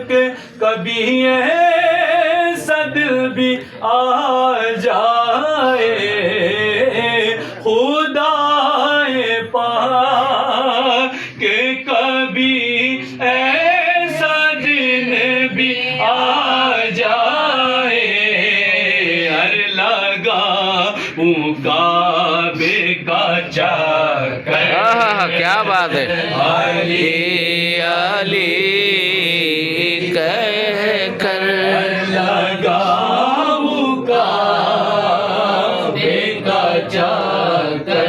کہ کبھی ایسا دل بھی آ جائے خدائے پاک کہ کبھی ایسا دن بھی آ جائے ہر لگا کعبے کا چکر کیا بات ہے علی علی کہہ کر لگاؤں کعبے کا چکر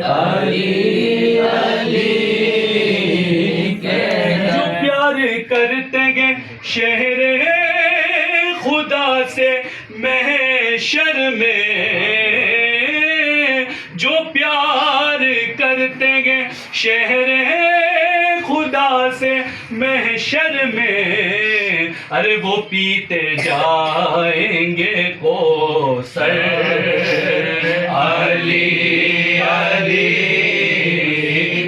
علی علی جو پیار کرتے گے شہر خدا سے محشر میں جو پیار کرتے گے شہر خدا سے محشر میں ارے وہ پیتے جائیں گے کوثر علی علی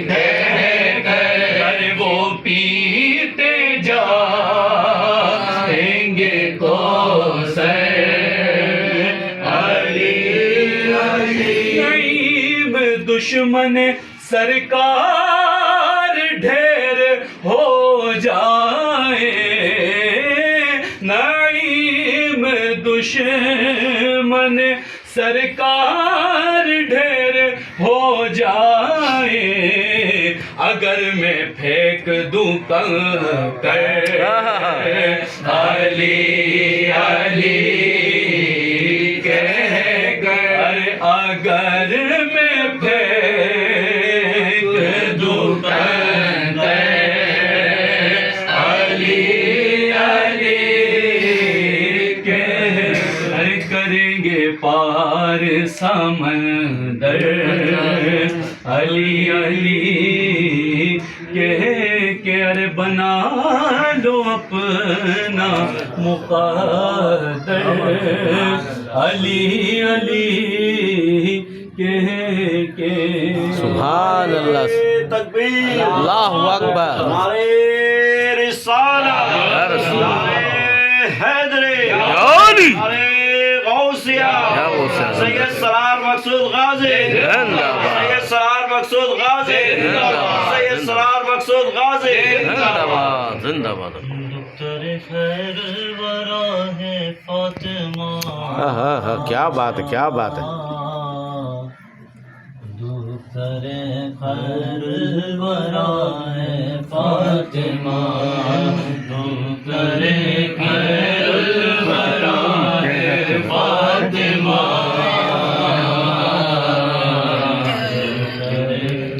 کہہ کر ارے وہ پیتے جائیں گے کوثر دشمن سرکار ڈھیر ہو جائے نعیم دشمن سرکار ڈھیر ہو جائے اگر میں پھینک دوں کنکر علی علی کہہ کر اگر میں کریں گے پار سمندر علی علی کہہ کے ارے بنا لو اپنا مقدر علی علی کہہ کے سبحان اللہ تکبیر اللہ اکبر ہمارے رسالہ ہمارے حیدری یعنی ہمارے غوثیہ سید سرار مقصود غازی سید سرار مقصود غازی سید سرار مقصود غازی زندہ باد زندہ باد دختر خیر ورا ہے فاطمہ کیا بات ہے کیا بات ہے دختر خیر ورا ہے فاطمہ دختر خیر ورا ہے فاطمہ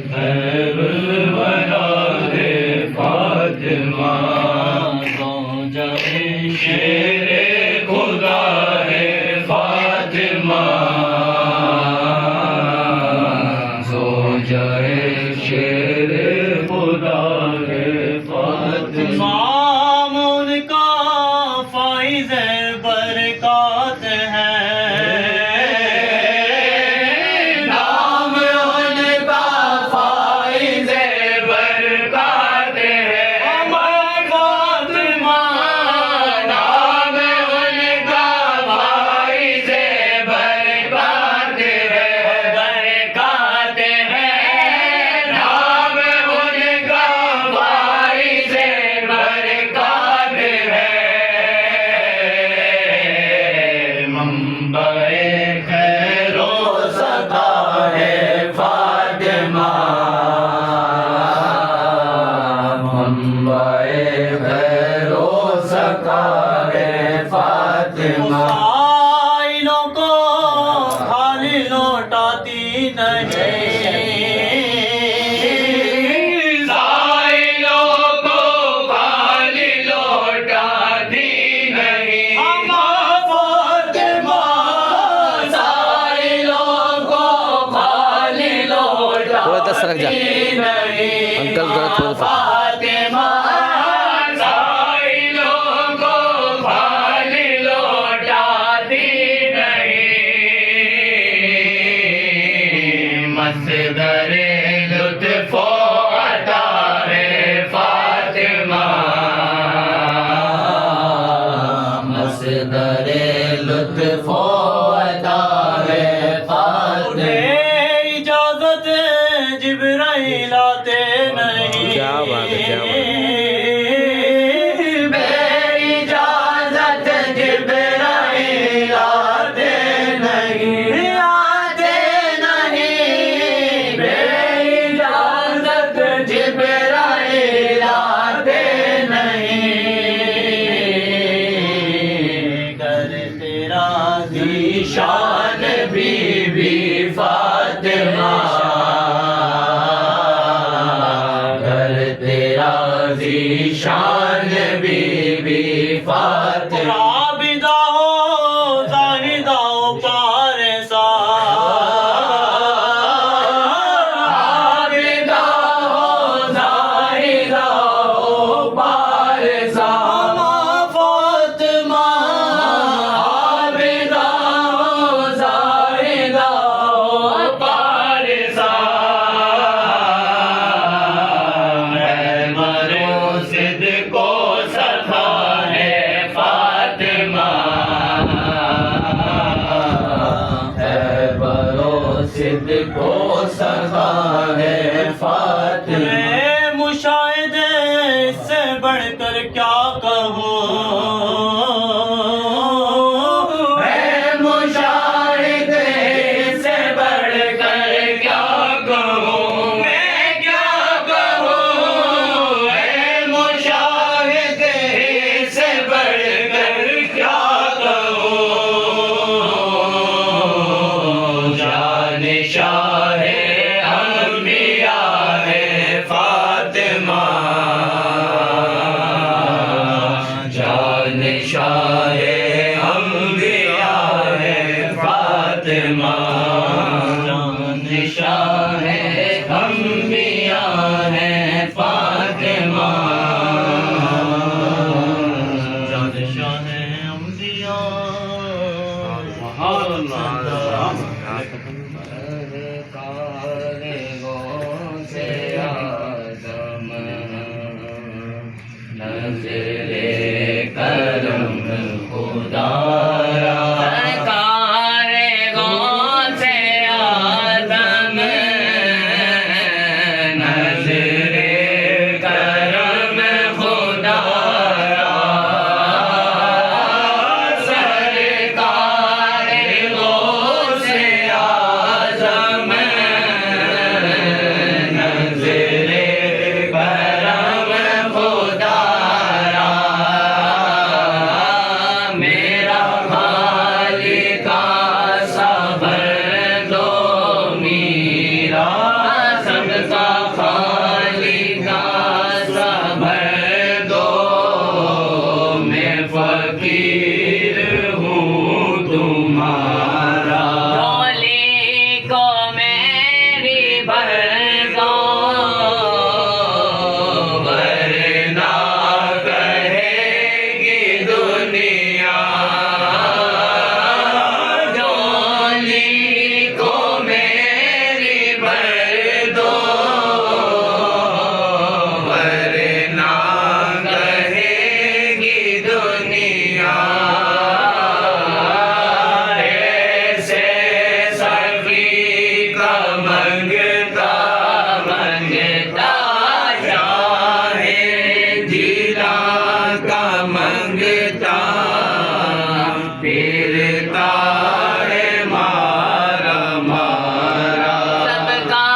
خیر ورا ہے فاطمہ شیر خدا ہے فاطمہ سو جائے شیر خدا ہے فاطمہ راضی شان بی بی فاطمہ عابدہ ہو زاہدہ ہو پارسا عابدہ ہو زاہدہ ہو پارسا فاطمہ عابدہ ہو زاہدہ ہو پارسا صدق و صفا ہے فاطمہ برو صدق و صفا ہے فاطمہ مشاہدے سے بڑھ کر کیا کہوں مشاہدے سے بڑھ کر کیا کہوں میں کیا کہوں مشاہدے سے بڑھ کر کیا کہوں جان شاہ انبیاء ہے فاطمہ جان شاہ انبیاء ہے فاطمہ جان شاہ انبیاء ہے فاطمہ جان شاہ انبیاء کرم خدا سرکار غوث اعظم نظر کرم خدا سرکار غوث اعظم نظر کرم خدا میرا خالق صبر دو میرا سب کا خالق صبر دو میں فقیر ہوں تمہارا جھولی کو میری بھر دو ورنہ کہے گی دنیا جھولی کو میری بھر دو ورنہ کہے گی دنیا ایسے سبھی کا منگتا منگتا شاہ جیلا کا منگتا پھرتا ہے مارا مارا سب کا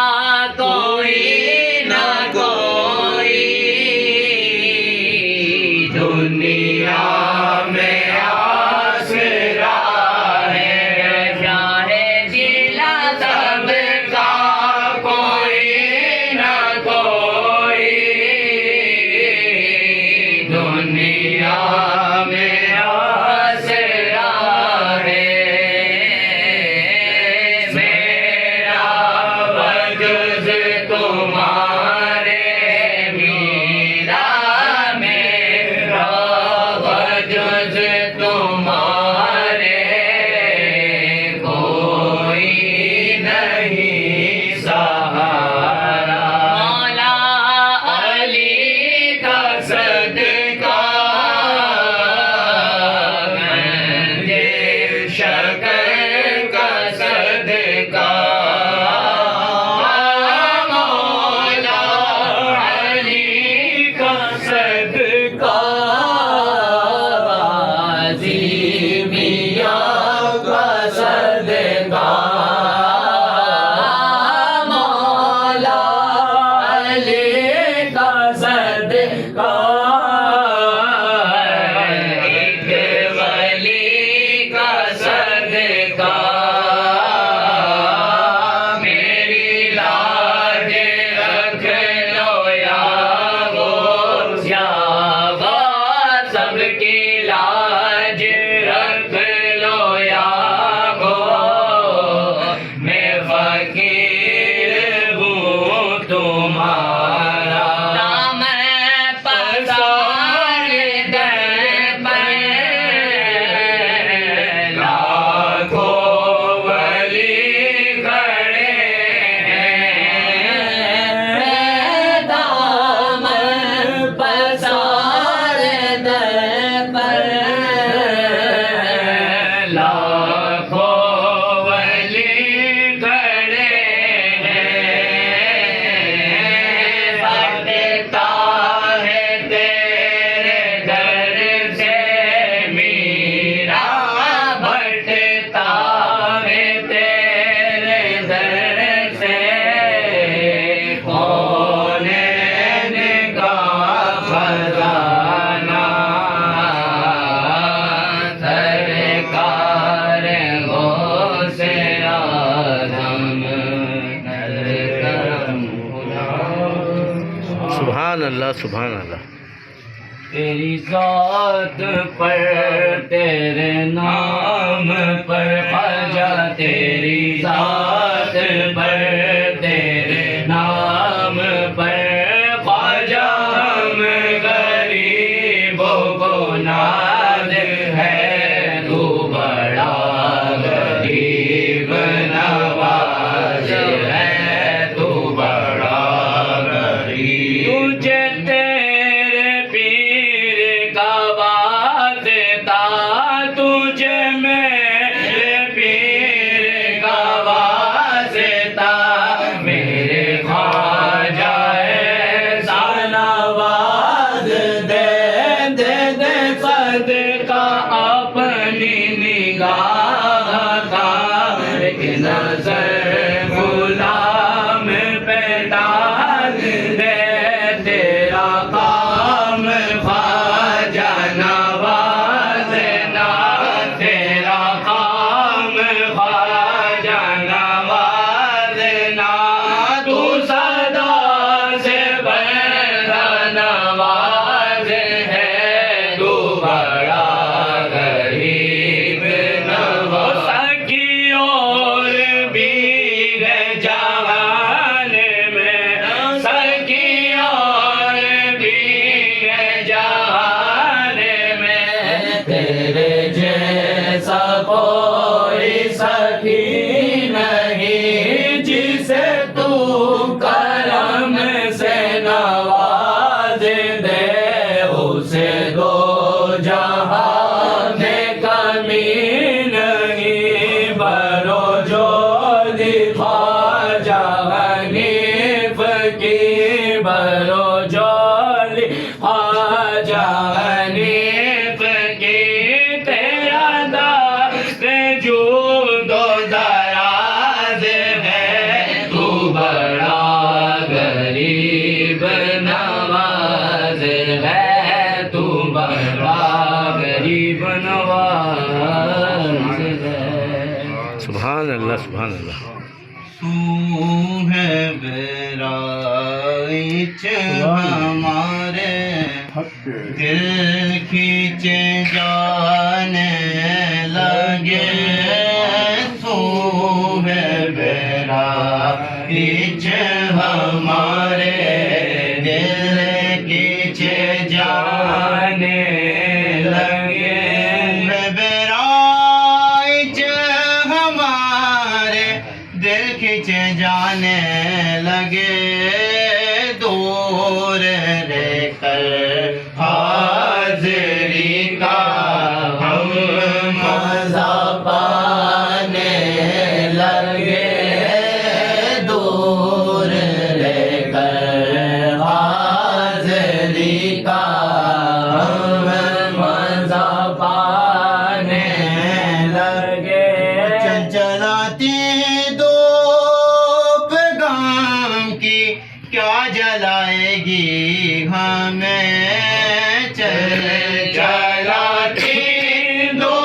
کوئی نہ کوئی دنیا میں آسرا ہے شاہ جیلا سب کا کوئی نہ کوئی دنیا میں آسرا ہے میرا وجود تمہارے میرا میرا وجود تمہارے کوئی نہیں سہارا مولا علی کا صدقہ گنجے شکر کا صدقہ مولا علی کا صدقہ عظیمیہ کا صدقہ مولا علی کا صدقہ ایک ولی کا صدقہ میری لاج رکھ لو یا سبحان اللہ تیری ذات پر تیرے نام پر خواجہ تیری ذات پر تیرے نام پر خواجہ ہم غریبوں کو ناز ہے تو بڑا غریب نواز ہے تو بڑا غریب تجھے تیرے پیر کا واسطہ تجھے میرے پیر کا واسطہ میرے خواجہ ایسا نواز دے دے دے صدقہ اپنی نگاہ کا ایک نظر غلام پہ ڈال دے تیرا کام خواجہ نوازنا تیرا کام خواجہ نوازنا تو صدا سے بڑا نواز ہے تو بڑا غریب نواز سکی اور بیر جہان میں سکی اور بیر جہان میں تیرے جیسا کوئی سخی نہیں جسے تو کرم سے نواز دے اسے دو جہاں میں کمی نہیں برو جو خواجہ حنیف کی برو جولی خواجہ حنیف کی تیرا دست جود و دراز ہے تو بڑا غریب نواز ہے تو بڑا غریب نواز ہے سبحان اللہ سبحان اللہ تو ہے بیرائچ ہمارے دل کھینچے جانے لگے تو ہے بیرائچ ہمارے دل کھینچے جانے لگے بیرائچ ہمارے دل کھینچے جانے لگے دور رہ کر حاضری کا ہم مزہ پانے لگے دور رہ کر حاضری کا ہم مزہ پانے لگے چلاتی دو پیغام کی کیا جلائے گی ہمیں چلاتی دو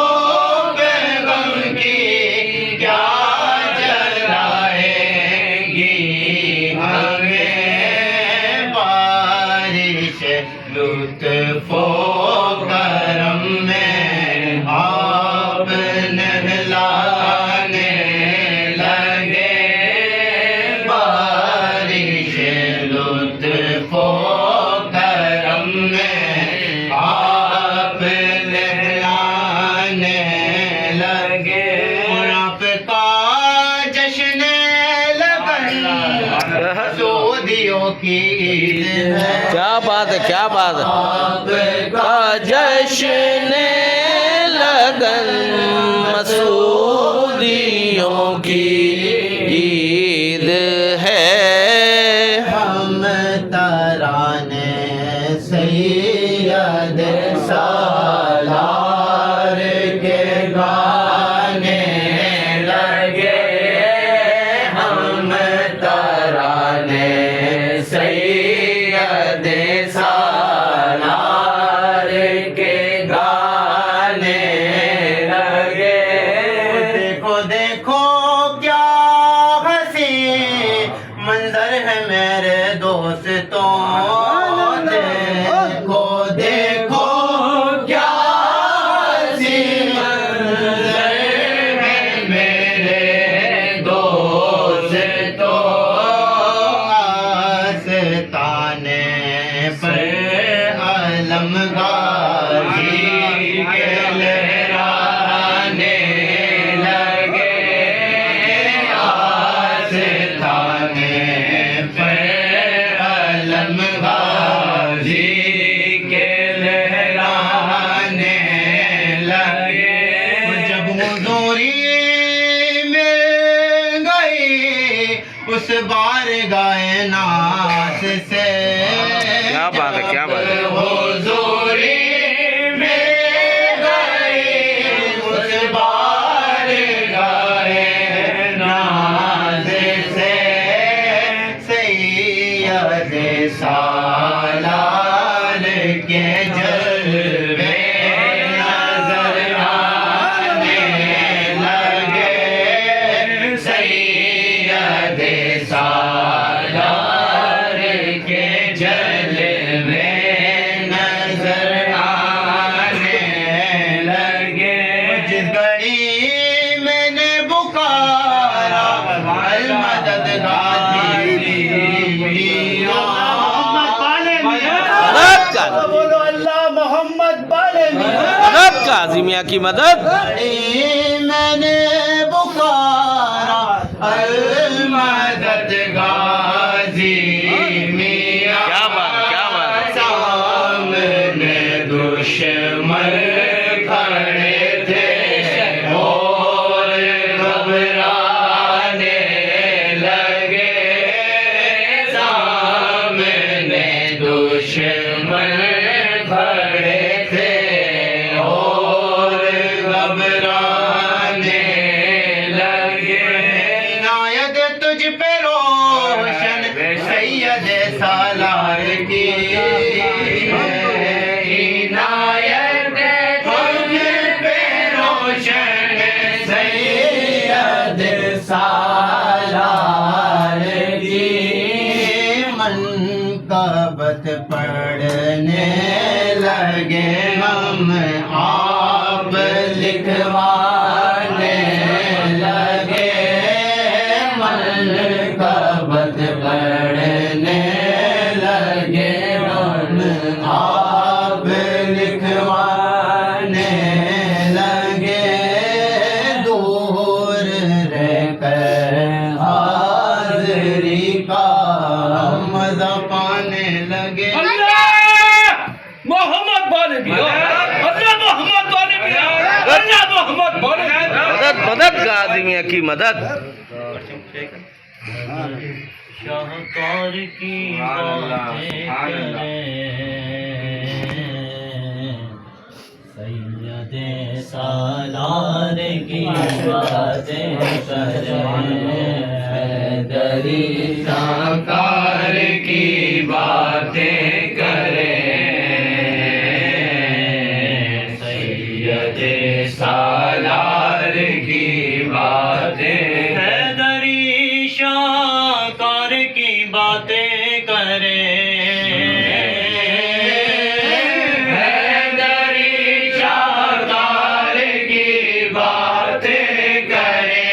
پیغام کی کیا جلائے گی ہمیں بارش لطف و کرم میں آپ نہلانے لگے بارش لطف و کرم میں آپ نہلانے لگے آپ کا جشن لگن سعودیوں کی عید ہے کیا بات ہے کیا بات ہے آپ کا جشن لگن مسعودیوں کی عید ہے ہم ترانے سید سالار کے گانے لگے ہم ترانے سید سالار کے گانے لگے دیکھو دیکھو کیا حسین منظر ہے میرے دوستوں کیا بات ہے حضوری میں گئے اس بار گئے ناز سے سید سالار کے جلوے نظر آنے لگے سید سالار کے جلوے نظر آنے لگے جس گھڑی میں نے پکارا المدد غازی مدد کا بولو اللہ محمد پالے مدد کا عظیمیہ کی مدد میں نے پکارا المدد غازی میاں کیا بات کیا بات سامنے دشمن کھڑے تھے اور گھبرانے لگے سامنے دشمن کھڑے تھے اور گھبرانے لگے عنایت تجھ پہ روشن سید سالار کی عنایت تجھ پہ روشن سید سالار کی منقبت پڑھنے لگے ہم آپ لکھوانے لگے منقبت پڑھنے لگے ہم آپ لکھوانے لگے دور رہ کر حاضری کا مزہ پانے لگے محمد والے بھی اللہ محمد والے بھی اللہ محمد والے مدد مدد کا عظیمیہ کی مدد شاہکار کی باتیں کریں سید سالار کی باتیں کریں حیدری شاہکار کی باتیں کریں سید سالار کی باتیں حیدری شاہکار کی باتیں کریں حیدری شاہکار کی باتیں کریں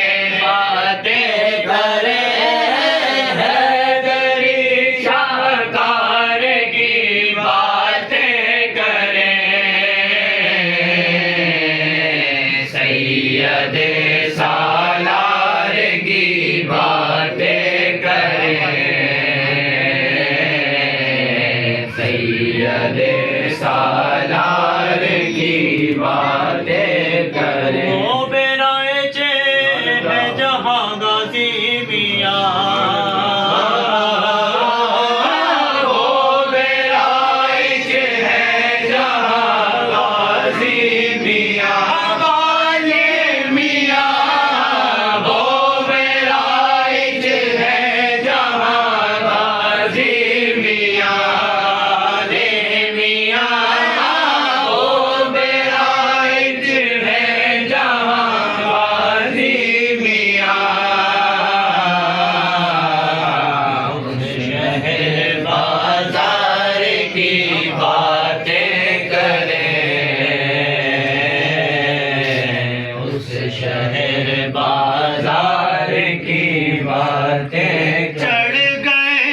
حیدری شاہکار کی باتیں کریں سید سالار کی باتیں کریں سید سالار کی باتیں کریں وہ بیرائے چین ہے جہاں غازی میاں وہ بیرائج ہے جہاں غازی میاں غازی میاں وہ بیرائج ہے جہاں غازی میاں وہ بیرائج ہے جہاں غازی میاں شہر بازار کی باتیں کریں اس شہر بازار کی باتیں چڑھ گئے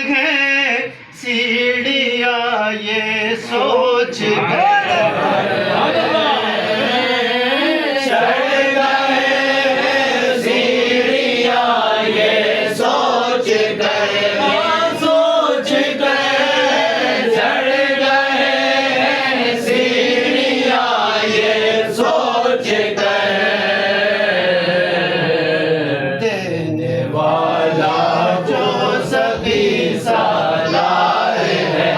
ہیں سیڑھیاں یہ سوچ کر چڑھ گئے سیڑھیاں یہ سوچ کر چڑھ گئے سیڑھیاں یہ سوچ کر دینے والا جو سبھی سالار ہے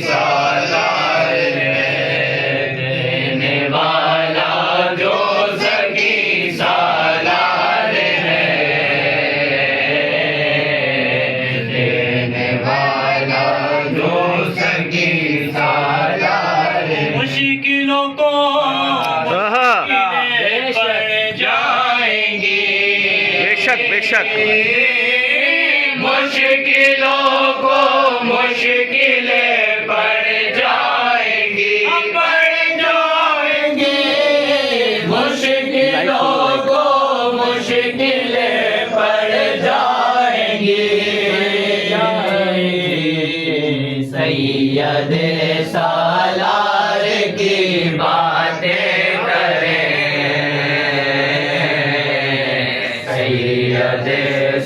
سالار ہے دینے والا جو سکی سالار ہے دینے والا جو سکی سالار ہے مشکلوں کو پڑ جائیں گی بے شک بے شک مشکلوں کو مشکلیں پڑ جائیں گی مشکلوں کو مشکلیں پڑ جائیں گی سید سالار کی باتیں کریں سید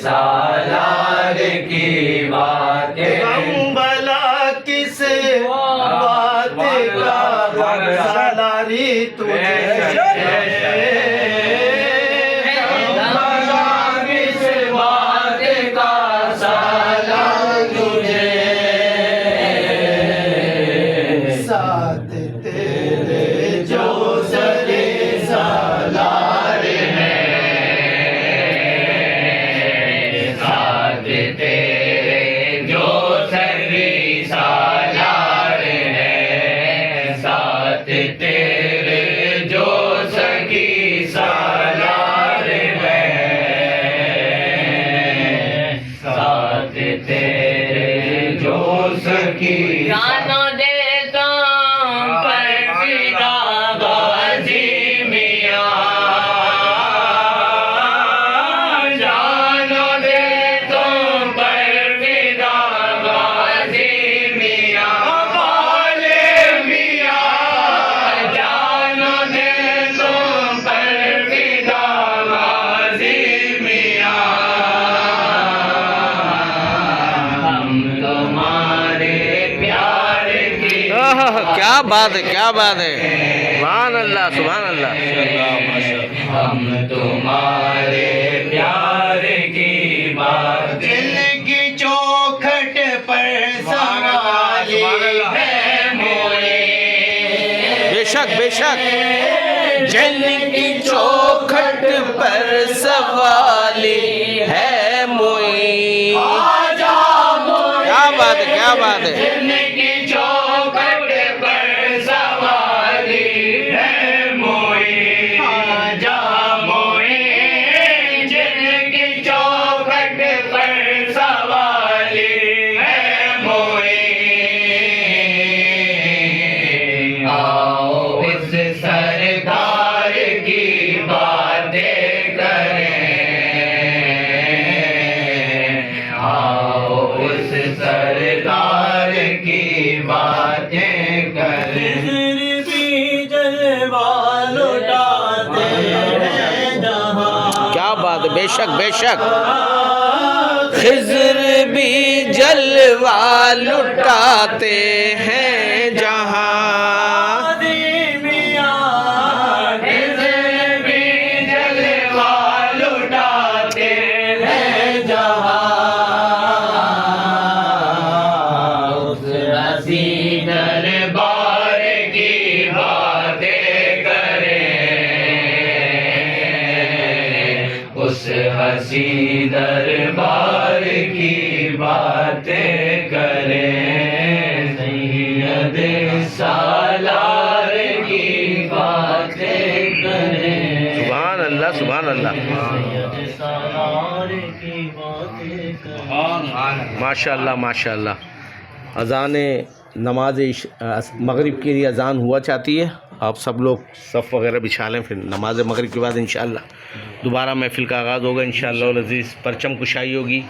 سالار کی باتیں بلا کس بات کا سالاری تجھے کس بات کا سالار تجھے ساتھ تیرے جو سرے سالار ہے ساتھ تیرے جو سرے سالار ہے ساتھ تیرے جو سکی سالار ہے ساتھ تیرے جو سکی جانو دیتا پر فدا غازی میاں جانو دیتا پر فدا غازی میاں والے میاں جانو دیتا پر فدا غازی میاں ہم تمہارے پیار کی کیا بات ہے کیا بات ہے سبحان اللہ سبحان اللہ ہم تمہارے پیار کی بات دل کی چوکھٹ پر سوالی ہے موئے بے شک بے شک جن کی چوکھٹ پر سوالی ہے موئی کیا بات ہے کیا بات ہے جن کی چوکھٹ پر سوالی ہے موئے جا موئے جن کی چوکھٹ پر سوالی ہے موئے آؤ اس سرکار کی باتیں کریں آؤ اس سرکار کی باتیں کریں کیا بات ہے بے شک بے شک خضر بھی جلوہ لٹاتے ہیں جہاں دربار کی باتیں کریں اس حسی دربار کی باتیں کریں سید سالار کی باتیں کریں سبحان اللہ سبحان اللہ ماشاء اللہ ماشاء اللہ اذان نماز مغرب کے لیے اذان ہوا چاہتی ہے آپ سب لوگ صف وغیرہ بچھا لیں پھر نماز مغرب کے بعد انشاءاللہ دوبارہ محفل کا آغاز ہوگا انشاءاللہ العزیز پرچم کشائی ہوگی